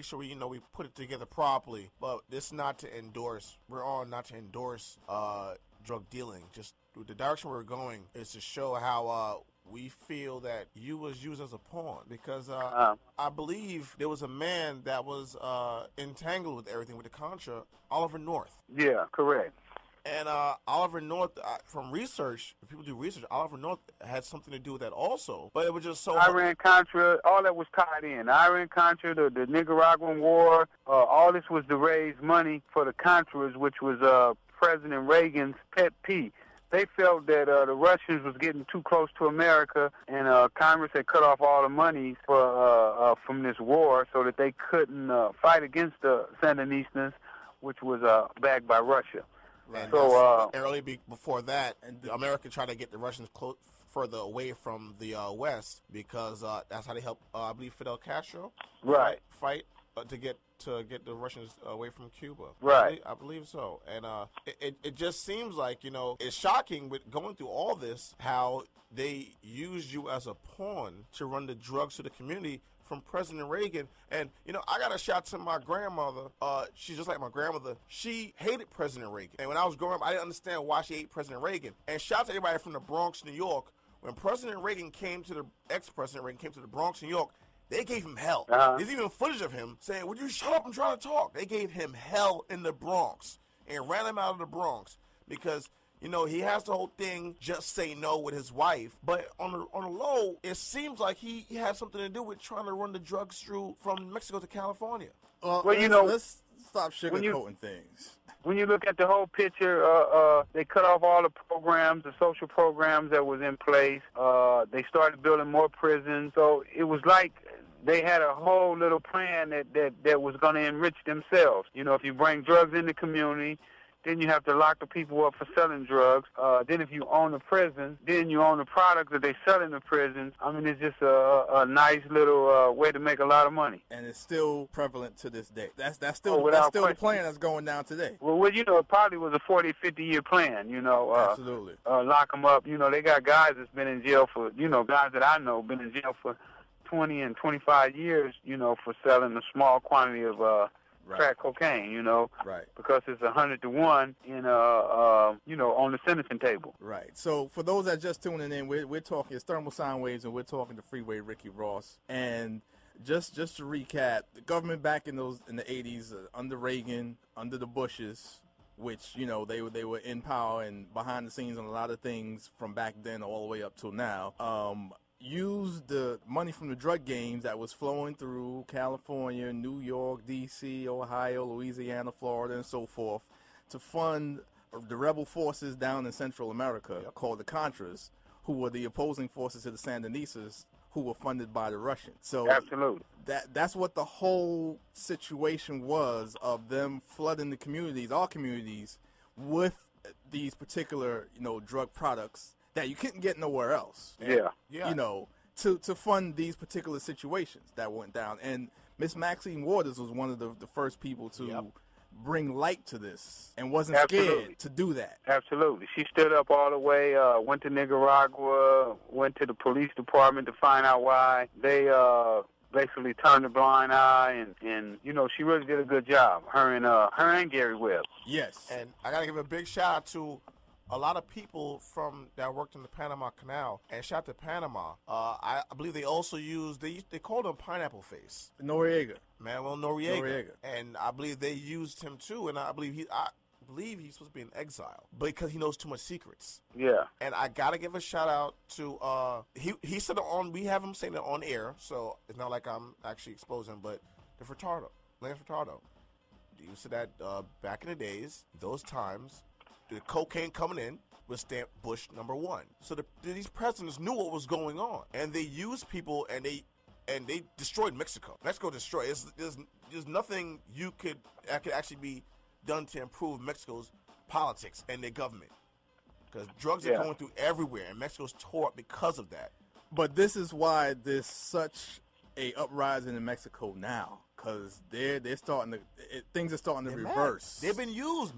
make sure we put it together properly. But this not to endorse. We're on not to endorse drug dealing. Just the direction we're going is to show how we feel that you was used as a pawn because I believe there was a man that was entangled with everything with the Contra, Oliver North. Yeah, correct. And Oliver North, from research, if people do research, Oliver North had something to do with that also. But it was just so... Iran-Contra, all that was tied in. Iran-Contra, the Nicaraguan war, all this was to raise money for the Contras, which was President Reagan's pet peeve. They felt that the Russians was getting too close to America, and Congress had cut off all the money from this war so that they couldn't fight against the Sandinistas, which was backed by Russia. Right. So early before that, America tried to get the Russians further away from the West because that's how they helped, I believe, Fidel Castro fight to get the Russians away from Cuba. Right. I believe so. And it just seems like, it's shocking with going through all this how they used you as a pawn to run the drugs to the community from President Reagan. And, I got a shout to my grandmother. She's just like my grandmother. She hated President Reagan. And when I was growing up, I didn't understand why she hated President Reagan. And shout to everybody from the Bronx, New York. When ex-President Reagan came to the Bronx, New York, they gave him hell. There's even footage of him saying, would you shut up and try to talk? They gave him hell in the Bronx and ran him out of the Bronx because, he has the whole thing, just say no with his wife. But on the low, it seems like he had something to do with trying to run the drugs through from Mexico to California. Well, let's stop sugarcoating things. When you look at the whole picture, they cut off all the programs, the social programs that was in place. They started building more prisons. So it was like they had a whole little plan that was going to enrich themselves. If you bring drugs in the community, then you have to lock the people up for selling drugs. Then if you own the prison, then you own the products that they sell in the prisons. I mean, it's just a nice little way to make a lot of money. And it's still prevalent to this day. That's still the plan that's going down today. Well, it probably was a 40, 50-year plan, Absolutely. Lock them up. They got guys that's been in jail for, guys that I know been in jail for 20 and 25 years, for selling a small quantity of crack cocaine, right? Because it's 100 to 1 in on the sentencing table. Right. So for those that just tuning in, we're talking it's Thermal Soundwaves, and we're talking to Freeway Ricky Ross. And just to recap, the government back in the 80s, under Reagan, under the Bushes, which they were in power and behind the scenes on a lot of things from back then all the way up till now. Used the money from the drug games that was flowing through California, New York, D.C., Ohio, Louisiana, Florida, and so forth to fund the rebel forces down in Central America called the Contras, who were the opposing forces to the Sandinistas, who were funded by the Russians. So absolutely, that's what the whole situation was of them flooding the communities, our communities, with these particular drug products that you couldn't get nowhere else. To fund these particular situations that went down. And Miss Maxine Waters was one of the first people to bring light to this and wasn't scared to do that. Absolutely. She stood up all the way, went to Nicaragua, went to the police department to find out why. They basically turned a blind eye, and she really did a good job, her and Gary Webb. Yes. And I got to give a big shout out to a lot of people that worked in the Panama Canal, and shout to Panama. I believe they also used, they called him Pineapple Face. Noriega. Manuel Noriega. And I believe they used him too, and I believe he's supposed to be in exile because he knows too much secrets. Yeah. And I gotta give a shout out to he said we have him saying it on air, so it's not like I'm actually exposing, but Lance Furtado. You said that back in the days, those times, the cocaine coming in was stamped Bush #1. So these presidents knew what was going on, and they used people, and they destroyed Mexico. Mexico destroyed. There's nothing that could actually be done to improve Mexico's politics and their government, because drugs are going through everywhere, and Mexico's tore up because of that. But this is why there's such a uprising in Mexico now, because they're starting to things are starting to reverse. They've been used.